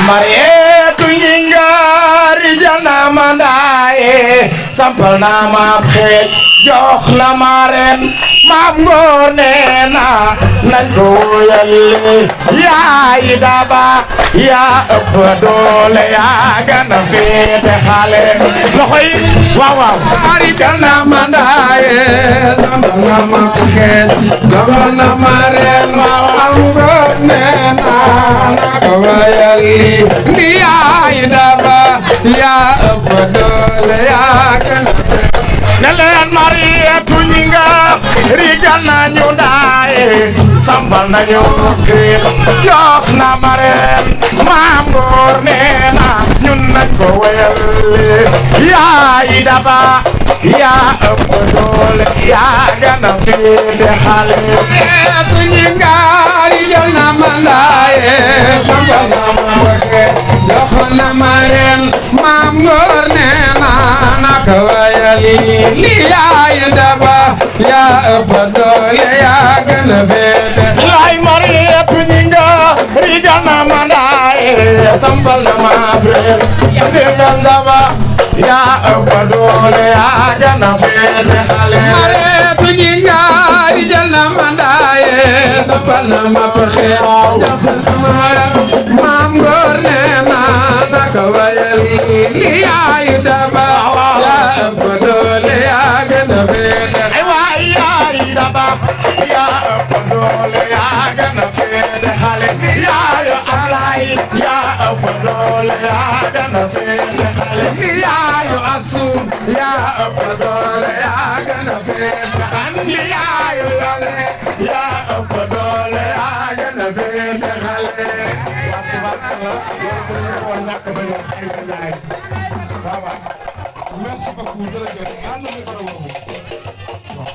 Mariétu ñingari jana mandaye sampal na ma xeej jox na ma ren maam Ngor neena nañ ko woyale yaay daba yaa ëpp doole yaa gën a féete xale loxo yi waaw waaw ñingari jana mandaye sampal na ma xeej jox na ma ren maam Ngor neena nañ ko woyale ndi yaay daba yaa ëpp doole yaa gën a ne leen Mariétu ñinga rigal nañu ndaaye sambal nañu xiir jox na ma ren maam Ngor neena ñun nañ ko wéyale yaay daba yaa ëpp doole yaa gën a féete xale Mariétu ñinga rigal na ma ndaaye sambal na ma xiir jox na ma ren maam Ngor neena na ko wéyale li yaay daba yaa ëpp doole yaa gën a féete laay Mariétu ñinga rigal na ma ndaaye sambal na ma xiir ndigal daba yaa ëpp doole yaa gën a féete xale Mariétu ñinga rigal na ma ndaaye sambal na ma xiir jox na ma maam Ngor neena na ko wayal li yaay daba yaa ëpp doole yaa gën a féete ay waay yaay daba yaa ëpp doole yaa gën a féete xale yaayu Ablaay yaa ëpp doole yaa gën a féete xale yaayu Asu yaa ëpp doole yaa gën a féete andi yaayu Yole yaa ëpp doole yaa gën a féete xale merci beaucoup jërëjëf ànd mi ko boobu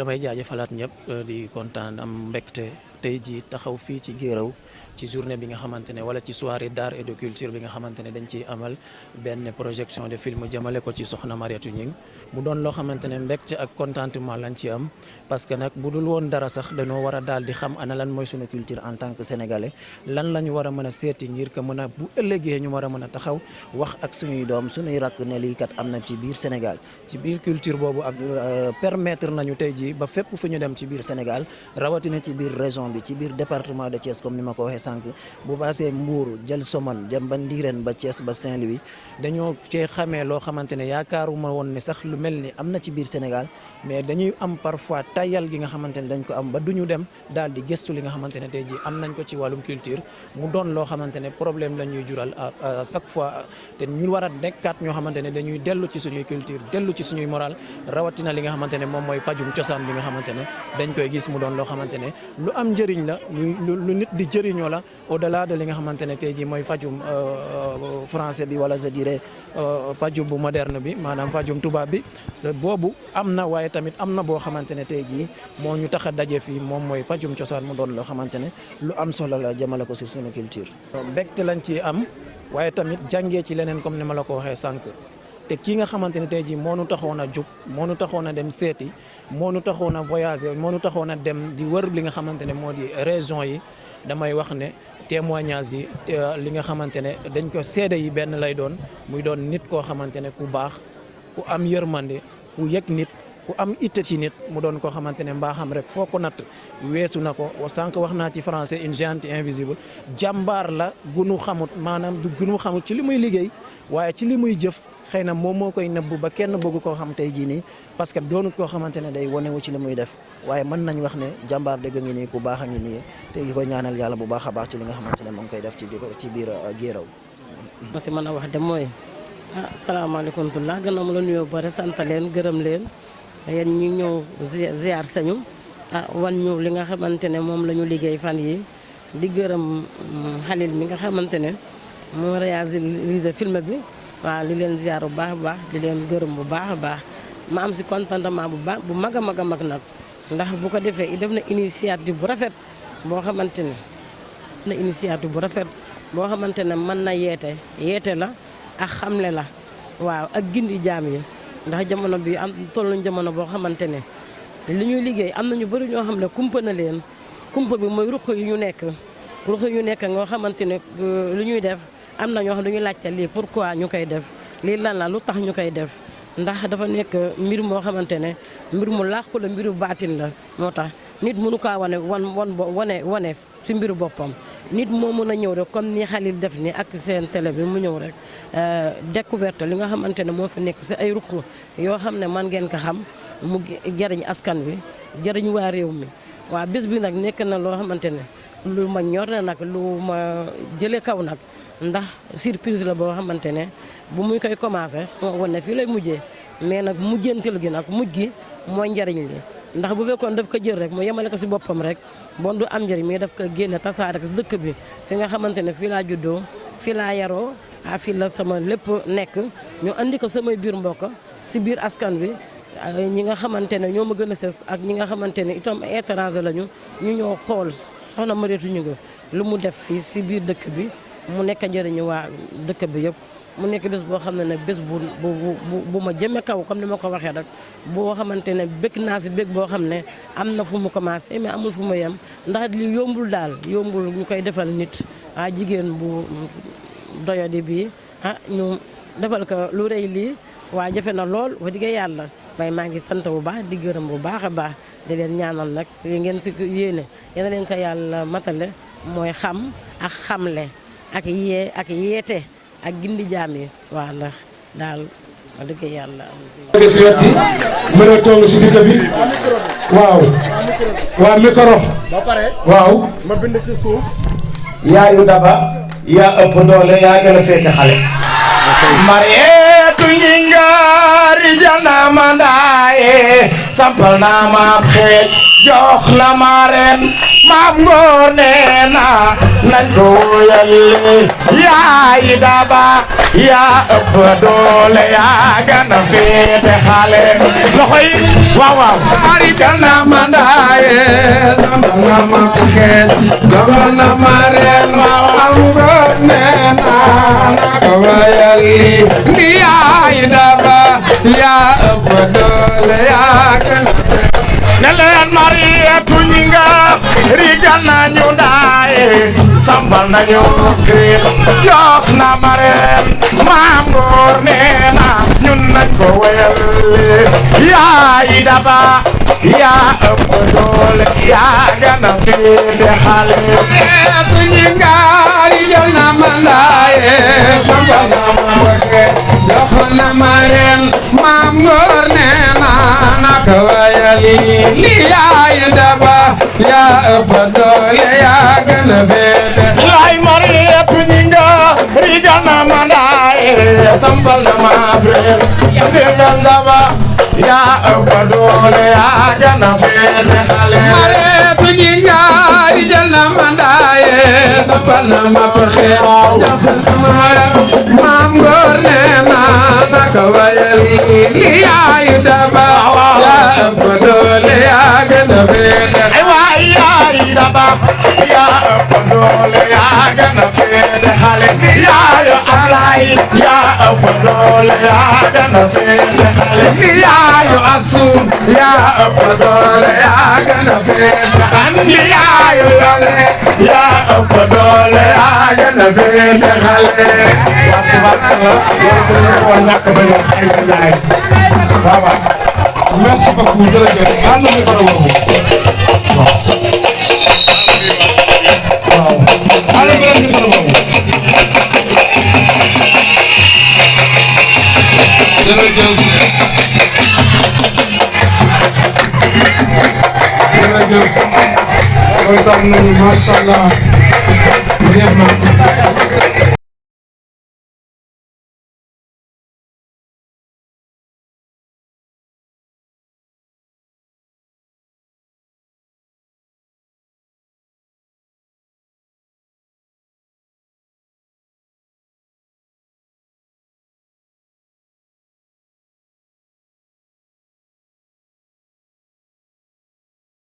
damay jaajëfalaat ñëpp di kontaan am mbégte tey jii taxaw fii ci Guéréo ci journée bi nga xamante ne wala ci soirée d'art et de culture bi nga xamante ne dañ ciy amal benn projection de film jëmale ko ci soxna Mariétou Gningue mu doon loo xamante ne mbégte ak contentement lañ ci am parce que nag bu dul woon dara sax dañoo war a daal di xam ana lan mooy sunu culture en tant que sénégalais lan la ñu war a mën a seeti ngir que mën a bu ëllëgee ñu war a mën a taxaw wax ak suñuy doom suñuy rakk ne lii kat am na ci biir Sénégal ci biir culture boobu ak permettre nañu tey jii ba fépp fu ñu dem ci biir Sénégal rawatina ci biir région bi ci biir département de Thiès comme ni ma ko waxee sànq bu passé Mbour jël Somone jëm ba Ndiréne ba Thiès ba Saint-Louis dañoo cee xamee loo xamante ne yaakaaruma woon ne sax lu mel ni am na ci biir Sénégal mais dañuy am parfois tayal gi nga xamante ne dañ ko am ba duñu dem daal di gëstu li nga xamante ne tey jii am nañ ko ci wàllum culture mu doon loo xamante ne problème la ñuy jural à chaque fois te ñu war a nekkaat ñoo xamante ne dañuy dellu ci suñuy culture dellu ci suñuy moral rawatina li nga xamante ne moom mooy pajum cosaan bi nga xamante ne dañ koy gis mu doon loo xamante ne lu am njëriñ la lu nit di jëriñoo la au delà de li nga xamante ne tey jii mooy fajum français bi wala je dirais fajum bu moderne bi maanaam fajum tubaab bi boobu am na waaye tamit am na boo xamante ne tey jii moo ñu tax a daje fii moom mooy fajum cosaan mu doon loo xamante ne lu am solo la jëmale ko sur suñu culture. mbégte lañ ci am waaye tamit jàngee ci leneen comme ni ma la ko waxee sànq. te kii nga xamante ne tey jii moo nu taxoon a jug moo nu taxoon a dem seeti moo nu taxoon a voyager moo nu taxoon a dem di wër li nga xamante ne moo di région yi damay wax ne témoignage yi li nga xamante ne dañ ko seede yi benn lay doon muy doon nit koo xamante ne ku baax ku am yërmande ku yëg nit ku am itte ci nit mu doon koo xamante ne mbaaxam rek foo ko natt weesu na ko sànq wax naa ci français une géante invisible jàmbaar la gunu xamut maanaam du gunu xamut ci li muy liggéey waaye ci li muy jëf xëy na moom moo koy nëbbu ba kenn bëgg koo xam tey jii nii parce que doonut koo xamante ne day wanewu ci li muy def waaye mën nañ wax ne jàmbaar dëgg ngi nii ku baax a ngi nii te di koy ñaanal yàlla bu baax a baax ci li nga xamante ne moo ngi koy def ci biir Guéréo. ma si mën a wax de mooy salaamaaleykum tullah gannaaw ma la nuyoo ba pare sant leen gërëm leen yéen ñu ñëw ziar sañu wan ñu li nga xamante ne moom la ñu liggéey fan yi di gërëm Khalil mi nga xamante ne moo réalisé film bi. waaw li leen ziar bu baax a baax di leen gërëm bu baax a baax ma am si contentement bu baax bu mag a mag a mag nag ndax bu ko defee def na initiative bu rafet boo xamante ne boo xamante ne mën na yeete la ak xamle la waaw ak gindi jaam yi ndax jamono bi am tolluñ jamono boo xamante ne li ñuy liggéey am na ñu bëri ñoo xam ne kumpa na leen kumpa bi mooy ruq yu ñu nekk nga xamante ne lu ñuy def am na ñoo xam dañuy laajte lii pourquoi ñu koy def lii lan la lu tax ñu koy def ndax dafa nekk mbir moo xamante ne mbir mu làqu la mbiru baatin la moo tax nit mënu kaa wane ci mbiru boppam nit moo mën a ñëw rek comme ni Khalil def ni ak seen télé bi mu ñëw rek découverte li nga xamante ne moo fi nekk si ay ruq yoo xam ne man ngeen ko xam mu jariñ askan wi jariñ waa réew mi waa bés bi nag nekk na loo xamante ne lu ma ñor na nag lu ma jële kaw nag ndax surprise la boo xamante ne bu muy koy commencé woon ne fii lay mujjee mais nag mujjantal gi nag mujj gi mooy njariñ li ndax bu fekkoon daf ko jël rek mu yemale ko si boppam rek bon du am njariñ mais daf ko génne tasaare ko si dëkk bi fi nga xamante ne fii laa juddoo fii laa yaroo fii la sama lépp nekk ñu andi ko samay biir mbokk si biir askan wi ñi nga xamante ne ñoo ma gën a sës ak ñi nga xamante ne itam étranger lañu ñu ñoo xool soxna Mariétou Gningue lu mu def fii si biir dëkk bi mu nekk njëriñu waa dëkk bi yëpp mu nekk bés boo xam ne bés bu ma jëme kaw comme ni ma ko waxee rek boo xamante ne bëgg naa si bëgg boo xam ne am na fu mu commencé mais amul fu mu yem ndax li yombul daal yombul ñu koy defal nit jigéen bu doyadi bi ñu defal ko lu rëy lii waa jafe na lool wax dëgg yàlla may maa ngi sant bu baax di gërëm bu baax a baax di leen ñaanal nag si ngeen si yéene yéen leen ko yàlla matale mooy xam ak xamle ak yeete ak gindi jaam yi waaw ndax daal wax dëgg yàlla gis wet bi mën a toll si dëkk bi waaw micro ba pare waaw ma bind ci suuf yaayu daba yaa ëpp doole yaa gën a féete xale Mariétou Gningue rijal na ma ndaaye sampal na ma xeet jox na ma ren maam Ngor nee na nañ ko woyal yaay daba yaa ëpp doole yaa gën a féete xale loxo yi waaw waaw ari kana mandaaye sama ma xel dogal na ma reen maam Ngor nee na ko woyal ndi yaay daba yaa ëpp doole yaa gën a ne leen Mariétu Ñinga rigal nañu ndaaye sambal nañu kër jox na mareen maam Ngor nee na ñun nañ ko wéyal yaay daba yaa ëpp doole yaa gën a féete xale Mariétu Ñinga rigal na ma ndaaye sambal na ma kër jox na mareen maam Ngor nee na ko wéyal li yaay daba yaa ëpp doole yaa gën a féete laay Mariétu Ñinga rigal na ma ndaaye sambal na ma breel ndigal daba yaa ëpp doole yaa gën a féete xale Mariétu Ñinga rigal na ma ndaaye sambal na ma breel maam Ngor nee na ko wayal li yaay daba yaa ëpp doole yaa gën a féete ay waay yaay daba yaa ëpp doole yaa gën a féete xale yaayu alay yaa ëpp doole yaa gën a féete xale yaayu asu yaa ëpp doole yaa gën a féete andi yaayu yole yaa ëpp doole yaa gën a féete xale merci beaucoup jërëjëf ànd na ko boobu waaw ànd na ko boobu jërëjëf jërëjëf kontaan nañu masha Allah neex na